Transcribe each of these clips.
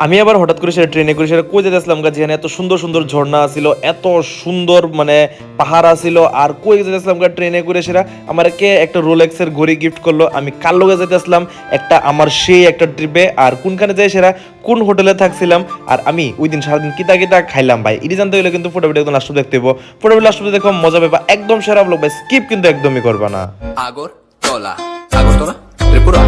আমি আবার হঠাৎ করে সেটা ট্রেনে করে সেটা কই যেতেছিলাম গা, যেখানে এত সুন্দর সুন্দর ঝর্ণা ছিল, এত সুন্দর মানে পাহাড় ছিল। আর কই যেতেছিলাম গা ট্রেনে করে সেটা আমাকে একটা রোলেক্সের ঘড়ি গিফট করলো। আমি কার লগে যেতেছিলাম একটা আমার সেই একটা ট্রিপে, আর কোনখানে যাই সেটা কোন হোটেলে থাকছিলাম, আর আমি ওই দিন সারাদিন কিতা কিতা খাইলাম ভাই, এটি জানতে হলে কিন্তু ফটোভিডিও একদম লাস্ট দেখতে হবো। ফটোভিডিও লাস্ট দেখো মজা পাবা, একদম সেরা ব্লগ ভাই, স্কিপ কিন্তু একদমই করবা না। Agartala, Agartala, Tripura,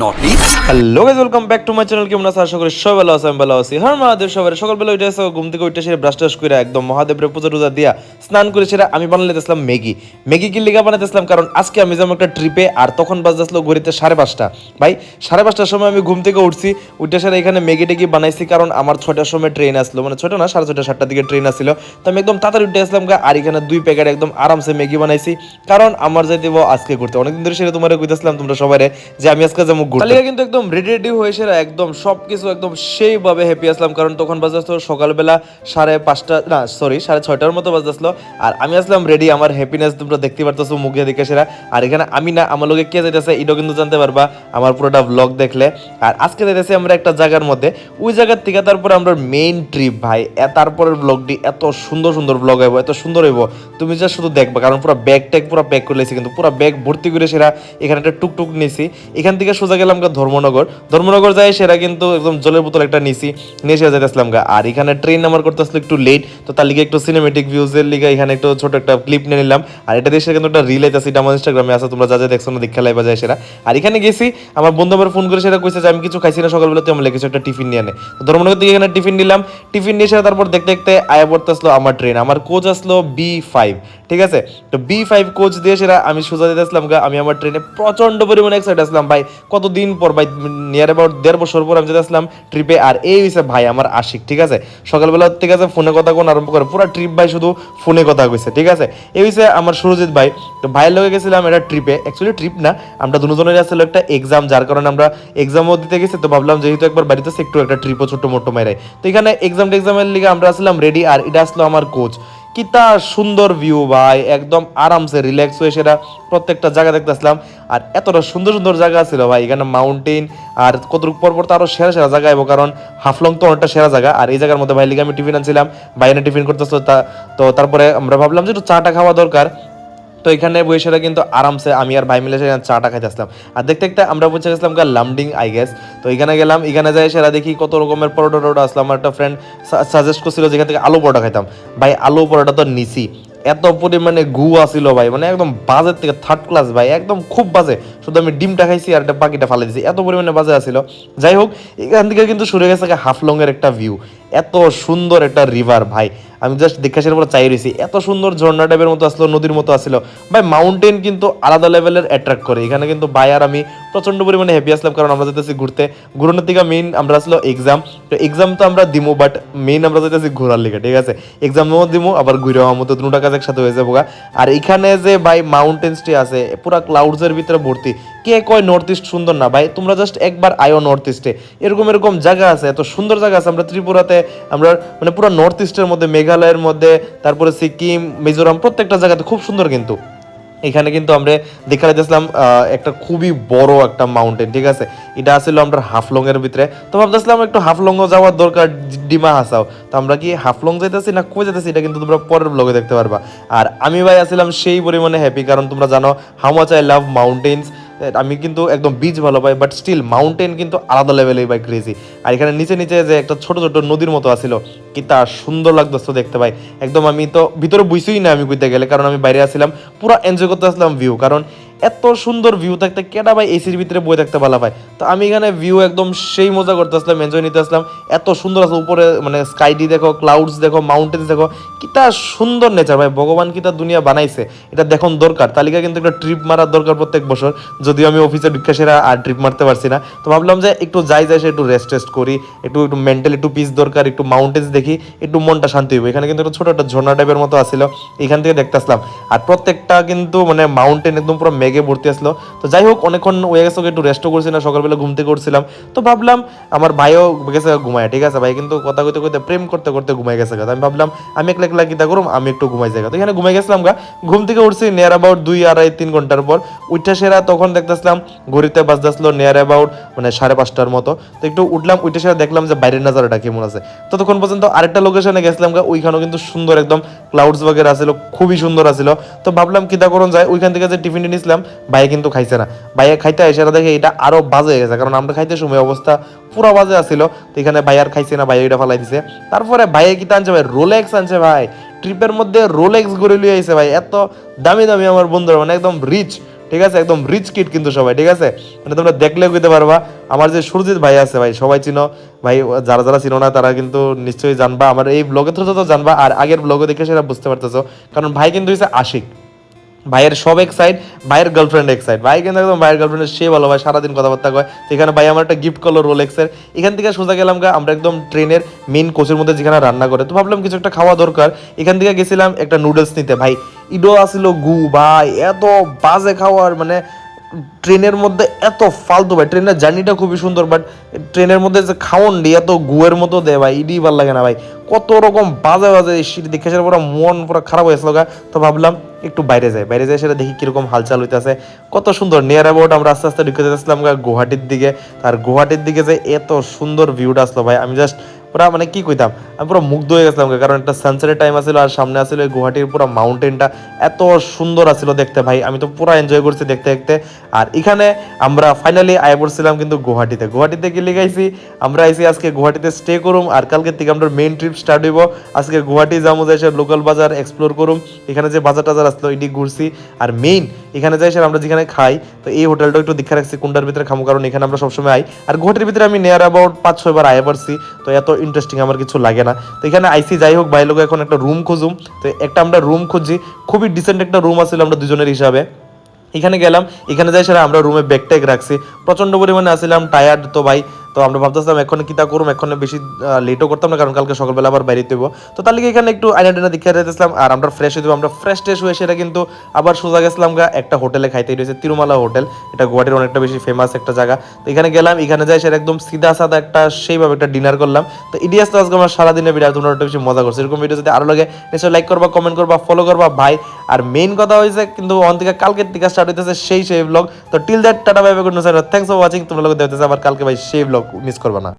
north east. Hello guys, welcome back to my channel. কেমন আছো? আশা করি সবাই ভালো আছে, আমি ভালো আছি। হ্যাঁ, মহাদেব সবার সকালবেলা উঠে আসো, ঘুম থেকে উঠে সেরে ব্রাশ টাশ করে একদম মহাদেবের পূজা টুজা দিয়া স্নান করে সেরা আমি বানাইতেছিলাম ম্যাগি। ম্যাগি কি লিগা বানাইতেছিলাম, কারণ আজকে আমি যাবো একটা ট্রিপে, আর তখন বাজতেছিল ঘড়িতে 5:30 ভাই। 5:30টার সময় আমি ঘুম থেকে উঠছি, উঠে সেরা এখানে ম্যাগি টেগি বানাইছি, কারণ আমার 6টার সময় ট্রেন আসলো, মানে 6টা না 6:30 7টার দিকে ট্রেন আসছিল। তো আমি একদম তাড়াতাড়ি উঠে আসলাম গা, আর এখানে 2 প্যাকেট একদম আরামসে ম্যাগি বানাইছি, কারণ আমার যাইতে আজকে ঘুরতে। অনেকদিন ধরে সেটা তোমার কইতেছিলাম তোমরা সবাই যে আমি আজকে যাবো ঘুরতে। তাহলে কিন্তু একদম রেডি রেডি হয়ে সেরা একদম সবকিছু একদম সেইভাবে হ্যাপি আসলাম, কারণ তখন বাজতেছিল সকালবেলা 5:30 না সরি 6:30টার মতো বাজতেছিল। আর আমি আসলাম রেডি, আমার হ্যাপিনেস তোমরা দেখতে পারতেছো মুখে দেখে সেরা। আর এখানে আমি না, আমার লোকে কে যাইতেছে এটাও কিন্তু জানতে পারবা আমার পুরোটা ব্লগ দেখলে। আর আজকে যাইতেছি আমরা একটা জায়গার মধ্যে, ওই জায়গার থেকে তারপরে আমরা মেইন ট্রিপ ভাই। তারপরের ব্লগটি এত সুন্দর সুন্দর ব্লগ হইব, এত সুন্দর হইব, তুমি যা শুধু দেখবা, কারণ পুরো ব্যাগ ট্যাগ পুরো প্যাক করে লেছি, কিন্তু পুরো ব্যাগ ভর্তি করে সেরা এখানে একটা টুকটুক নিছি। এখান থেকে সোজা গেলাম গা ধর্মনগর যায় সেরা, কিন্তু একদম জলের বোতল একটা নিছি, নিয়ে সেরা যাইতেছিলাম গা। আর এখানে ট্রেন আমার করতেছিল একটু লেট, তো তার লিগে একটু সিনেমেটিক ভিউজের লিগে এখানে একটু ছোট একটা ক্লিপ নিয়ে নিলাম। আর এটা দিয়ে কিন্তু একটা রিল আছে, এটা আমার ইনস্টাগ্রামে আছে, তোমরা যা যা দেখছো না দেখা লাইবা যায় সেরা। আর এখানে গেছি, আমার বন্ধু আমার ফোন করে সেটা কইছে যে আমি কিছু খাইছি না সকালবেলা, তুই আমার কিছু একটা টিফিন নিয়ে আনে। তো ধর্মনগর থেকে এখানে টিফিন নিলাম, টিফিন নিয়ে সেরা তারপর দেখতে দেখতে আয়া পড়তেছিল আমার ট্রেন। আমার কোচ আসলো B5, ঠিক আছে। তো B5 কোচ দিয়ে সেরা আমি সোজা দিতেছিলাম গা। আমি আমার ট্রেনে প্রচন্ড পরিমাণে এক্সাইটেড আসলাম ভাই, কতদিন পর ভাই, নিয়ার অ্যাবাউট 1.5 বছর পর আমি যেতেছিলাম ট্রিপে। আর এই হইছে ভাই আমার আশিক, ঠিক আছে। সকালবেলা ঠিক আছে ফোনে কথা কোন আরম্ভ করে, পুরো ট্রিপ ভাই শুধু ফোনে কথা কইছে, ঠিক আছে। এই হইছে আমার সুরজিৎ ভাই। তো ভাইয়ের লগে গেছিলাম এটা ট্রিপে, অ্যাকচুয়ালি ট্রিপ না, আমরা দুজনের আসলে একটা এক্সাম, যার কারণে আমরা এক্সামও দিতে গেছি। তো ভাবলাম যেহেতু একবার বাড়িতে একটু একটা ট্রিপও ছোট মোটো মেরাই, তো এখানে এক্সামের লিগে আমরা আসলাম রেডি। আর এটা আসলো আমার কোচ। কিতা সুন্দর ভিউ ভাই, একদম আরামসে রিল্যাক্স হয়ে সেটা প্রত্যেকটা জায়গা দেখতে আসলাম। আর এতটা সুন্দর সুন্দর জায়গা ছিল ভাই, এখানে মাউন্টেন আর কতটুকু পর তো আরো সেরা সেরা জায়গা এবং কারণ হাফলং তো অনেকটা সেরা জায়গা। আর এই জায়গার মধ্যে ভাই লিগে আমি টিফিন আনছিলাম, বাইরে টিফিন করতেছিল। তো তারপরে আমরা ভাবলাম যে একটু চাটা খাওয়া দরকার। তো এখানে বসে কিন্তু আরামসে আমি আর ভাই মিলে চাটা খাইতে আসলাম। আর দেখতে দেখতে আমরা পৌঁছে গেছিলাম লামডিং আই গেস। তো এখানে গেলাম, এখানে যাই সেরা দেখি কত রকমের পরোটা টরোটা আসলাম। আমার একটা ফ্রেন্ড সাজেস্ট করছিল যেখান থেকে আলু পরোটা খাইতাম ভাই। আলু পরোটা তো নিছি, এত পরিমাণে গু আসিল ভাই, মানে একদম বাজের থেকে থার্ড ক্লাস ভাই, একদম খুব বাজে। শুধু আমি ডিমটা খাইছি আর একটা বাকিটা ফালাই দিয়েছি, এত পরিমাণে বাজে আসিল। যাই হোক, এখান থেকে কিন্তু শুরু হয়ে গেছে হাফলং এর একটা ভিউ, এত সুন্দর একটা রিভার ভাই। আমি জাস্ট দেখা সের পরে চাই রয়েছি, এত সুন্দর ঝর্ণা টাইপের মতো আসলো, নদীর মতো আসলো ভাই। মাউন্টেন কিন্তু আলাদা লেভেলের অ্যাট্রাক্ট করে এখানে, কিন্তু ভাই আর আমি প্রচন্ড পরিমাণে হ্যাপি আসলাম, কারণ আমরা যেতেছি ঘুরতে। ঘুরানোর থেকে মেইন আমরা আসলো এক্সাম। তো এক্সাম তো আমরা দিমু, বাট মেইন আমরা যেতেছি ঘোরার লিগে, ঠিক আছে। এক্সামও দিমু আবার ঘুরেও মতো দুটা কাজ একসাথে হয়ে যাবো। আর এখানে যে ভাই মাউন্টেন্সটি আছে পুরা ক্লাউডসের ভিতরে ভর্তি। কে কয় নর্থ ইস্ট সুন্দর না ভাই, তোমরা জাস্ট একবার আয়ো নর্থ ইস্টে, এরকম এরকম জায়গা আছে, এত সুন্দর জায়গা আছে। আমরা ত্রিপুরাতে, আমরা মানে পুরো নর্থ ইস্টের মধ্যে, মেঘালয়ের মধ্যে, তারপরে সিকিম, মিজোরাম, প্রত্যেকটা জায়গাতে খুব সুন্দর। কিন্তু এখানে কিন্তু আমরা দেখা যাচ্ছিলাম একটা খুবই বড় একটা মাউন্টেন, ঠিক আছে। এটা আসলে আমরা হাফলং এর ভিতরে। তো ভাবতেছিলাম একটু হাফলংও যাওয়ার দরকার, ডিমা হাসাও। তো আমরা কি হাফলং যাইতেছি না কই যাইতেছি এটা কিন্তু তোমরা পরের ব্লগে দেখতে পারবা। আর আমি ভাই আসছিলাম সেই পরিমাণে হ্যাপি, কারণ তোমরা জানো how much I love mountains. আমি কিন্তু একদম বিচ ভালো পাই, বাট স্টিল মাউন্টেন কিন্তু আলাদা লেভেলে বাই ক্রেজি। আর এখানে নিচে নিচে যে একটা ছোট ছোট নদীর মতো আসিল, কি তা সুন্দর লাগতেছে দেখতে ভাই। একদম আমি তো ভিতরে বুঝতেই না আমি কইতে গেলে, কারণ আমি বাইরে আসছিলাম, পুরো এনজয় করতে আসলাম ভিউ। কারণ এত সুন্দর ভিউ থাকতে কেডা ভাই এসির ভিতরে বই থাকতে ভালো পায়। তো আমি এখানে ভিউ একদম সেই মজা করতে আসলাম, এনজয় নিতে আসলাম। এত সুন্দর আছে উপরে, মানে স্কাইডি দেখো, ক্লাউডস দেখো, মাউন্টেন্স দেখো, কিতা সুন্দর নেচার ভাই। ভগবান কিতা দুনিয়া বানাইছে, এটা দেখুন দরকার। তালিকা কিন্তু একটা ট্রিপ মারার দরকার প্রত্যেক বছর, যদিও আমি অফিসে ঢুকে সেরা আর ট্রিপ মারতে পারছি না। তো ভাবলাম যে একটু যাই সে একটু রেস্ট টেস্ট করি, একটু একটু মেন্টালি একটু পিস দরকার, একটু মাউন্টেন্স দেখি, একটু মনটা শান্তি হইব। এখানে কিন্তু একটা ছোট একটা ঝর্ণা টাইপের মতো আসছিল, এখান থেকে দেখতে আসলাম। আর প্রত্যেকটা কিন্তু মানে মাউন্টেন একদম পুরো ব্যাগে ভর্তি আসলো। তো যাই হোক অনেকক্ষণ হয়ে গেছে, একটু রেস্টও করছি না, সকালবেলা ঘুম থেকে উঠছিলাম। তো ভাবলাম আমার ভাইও গেছে ঘুমায়, ঠিক আছে, ভাই কিন্তু কথা কইতে কইতে প্রেম করতে করতে ঘুমাই গেছে গা। তো আমি ভাবলাম আমি একলা একলা কিতা করুম, আমি একটু ঘুমাই যাই। তো এখানে ঘুমাই গেছিলাম গা, ঘুম থেকে উঠছি নিয়ার অ্যাবাউট 2 2.5 3 ঘন্টার পর। উঠা সেরা তখন দেখতেছিলাম ঘড়িতে বাজতেছিল নিয়ার অ্যাবাউট মানে 5:30টার মতো। তো একটু উঠলাম, উঠে সেরা দেখলাম যে বাইরের নাজারাটা কেমন আছে। ততক্ষণ পর্যন্ত আরেকটা লোকেশনে গেছিলাম গা, ওইখানেও কিন্তু সুন্দর একদম ক্লাউডস বাগের আছিল, খুবই সুন্দর আছিল। তো ভাবলাম কিতা করুন যায়, ওইখান থেকে যে টিফিন নিয়েছিলাম ভাইয়ে কিন্তু খাইছে না। ভাইয়া খাইতে এসে দেখে এটা আরো বাজে হয়ে গেছে, কারণ আমরা খাইতে সময় অবস্থা পুরো বাজে আছিল। তো এখানে ভাই আর খাইছে না, ভাই এটা ফালাই দিছে। তারপরে ভাইয়ে কিতা আনছে ভাই, রোলেক্স আনছে ভাই। ট্রিপের মধ্যে রোলেক্স ঘুরে লিয়ে আইছে ভাই, এত দামি দামি আমার বন্ধুরা, মানে একদম রিচ, ঠিক আছে, একদম রিচ কিড কিন্তু সবাই, ঠিক আছে, মানে তোমরা দেখলে বুঝতে পারবা। আমার যে সুরজিৎ ভাই আছে ভাই, সবাই চিনো ভাই, যারা যারা চিনো না তারা কিন্তু নিশ্চয়ই জানবা, আমার এই ব্লগের থ্রুতে তো জানবা, আর আগের ব্লগে দেখে সেটা বুঝতে পারতেছো। কারণ ভাই কিন্তু হচ্ছে আশিক, ভাইয়ের সব এক সাইড, ভাইয়ের গার্লফ্রেন্ড এক সাইড। ভাই কিন্তু একদম ভাইয়ের গার্লফ্রেন্ডের সে ভালো, ভাই সারাদিন কথাবার্তা কয়। তো এখানে ভাই আমার একটা গিফট করলো রোলেক্সের। এখান থেকে সোজা গেলাম গা আমরা একদম ট্রেনের মেইন কোচের মধ্যে যেখানে রান্না করে। তো ভাবলাম কিছু একটা খাওয়া দরকার, এখান থেকে গেছিলাম একটা নুডলস নিতে। ভাই ইডো আসিল গু, ভাই এত বাজে খাওয়ার, মানে ট্রেনের মধ্যে এত ফালতু। ভাই ট্রেনের জার্নিটা খুবই সুন্দর, বাট ট্রেনের মধ্যে যে খাওন দি এত গুয়ের মতো দেয় ভাই, ইডি ভাল লাগে না ভাই, কত রকম বাজে বাজে সিটি দেখে সেটা পুরো মন পুরো খারাপ হয়েছিল গা। তো ভাবলাম একটু বাইরে যাই, বাইরে যাই সেটা দেখি কিরকম হালচাল হইতেছে, কত সুন্দর। নিয়ার অ্যাবাউট আমরা আস্তে আস্তে ঢুকে যাচ্ছিলাম গুয়াহাটির দিকে। আর গুয়াহাটির দিকে যে এত সুন্দর ভিউটা আসলো ভাই, আমি জাস্ট পুরা মানে কি কইতাম, আমি পুরো মুগ্ধ হয়ে গেছিলাম, কারণ একটা সানসেটের টাইম আছিল আর সামনে আছিল গুয়াহাটির পুরো মাউন্টেনটা, এত সুন্দর আছিল দেখতে ভাই, আমি তো পুরো এনজয় করছি দেখতে দেখতে। আর এখানে আমরা ফাইনালি আয় পড়ছিলাম কিন্তু গুয়াহাটিতে। গুয়াহাটিতে কি লিখাইছি, আমরা আইছি আজকে গুয়াহাটিতে স্টে করুম, আর কালকে থেকে আমরা মেইন ট্রিপ স্টার্ট হইব। আজকে গুয়াহাটি যাবো, যাই সে লোকাল বাজার এক্সপ্লোর করুম, এখানে যে বাজার টাজার আসলো এটি ঘুরছি। আর মেইন এখানে যাই সে আমরা যেখানে খাই, তো এই হোটেলটা একটু দেখা রাখছি কোনটার ভিতরে খামো, কারণ এখানে আমরা সবসময় আই। আর গুয়াহাটির ভিতরে আমি নিয়ার অ্যাবাউট 5-6 বার আয় পারছি, তো এত ইন্টারেস্টিং আমার কিছু লাগে না। তো এখানে আইসি, যাই হোক ভাই লোক এখন একটা রুম খুঁজুম। তো একটা আমরা রুম খুঁজি, খুবই ডিসেন্ট একটা রুম আছিল আমরা দুজনের হিসাবে। এখানে গেলাম, এখানে যাই সেটা আমরা রুমে ব্যাগ ট্যাগ রাখছি, প্রচন্ড পরিমাণে আসছিলাম টায়ার্ড। তো ভাই তো আমরা ভাবতেছিলাম এখন কিতা করুম, এখন বেশি লেটও করতাম না, কারণ কালকে সকালবেলা আবার বাইরে দেবো। তো তার লিগে এখানে একটু আইনা টাইনা দেখে যেতেছিলাম, আর আমরা ফ্রেশ হয়ে দেবো। আমরা ফ্রেশ ট্রেশ হয়ে সেটা কিন্তু আবার সোজা গেছিলাম গা একটা হোটেলে খাইতে, রয়েছে তিরুমালা হোটেল, এটা গুয়াহাটির অনেকটা বেশি ফেমাস একটা জায়গা। তো এখানে গেলাম, এখানে যাই সেটা একদম সিধা সাদা একটা সেইভাবে একটা ডিনার করলাম। তো ইডিয়াস তো আজকে আমার সারাদিনের ভিডিও, তোমরা একটা বেশি মজা করছো। এরকম ভিডিও যদি আরো লাগে নিশ্চয়ই লাইক করবা, কমেন্ট করবা, ফলো করবা ভাই। আর মেইন কথা হয়েছে কিন্তু অন থেকে কালকের থেকে স্টার্ট হইতেছে সেই ব্লগ। তো till that tata bye bye, good night, thanks for watching. তোমরা লোক দেখতেছে আবার কালকে ভাই সেই ব্লগ মিস করবা না।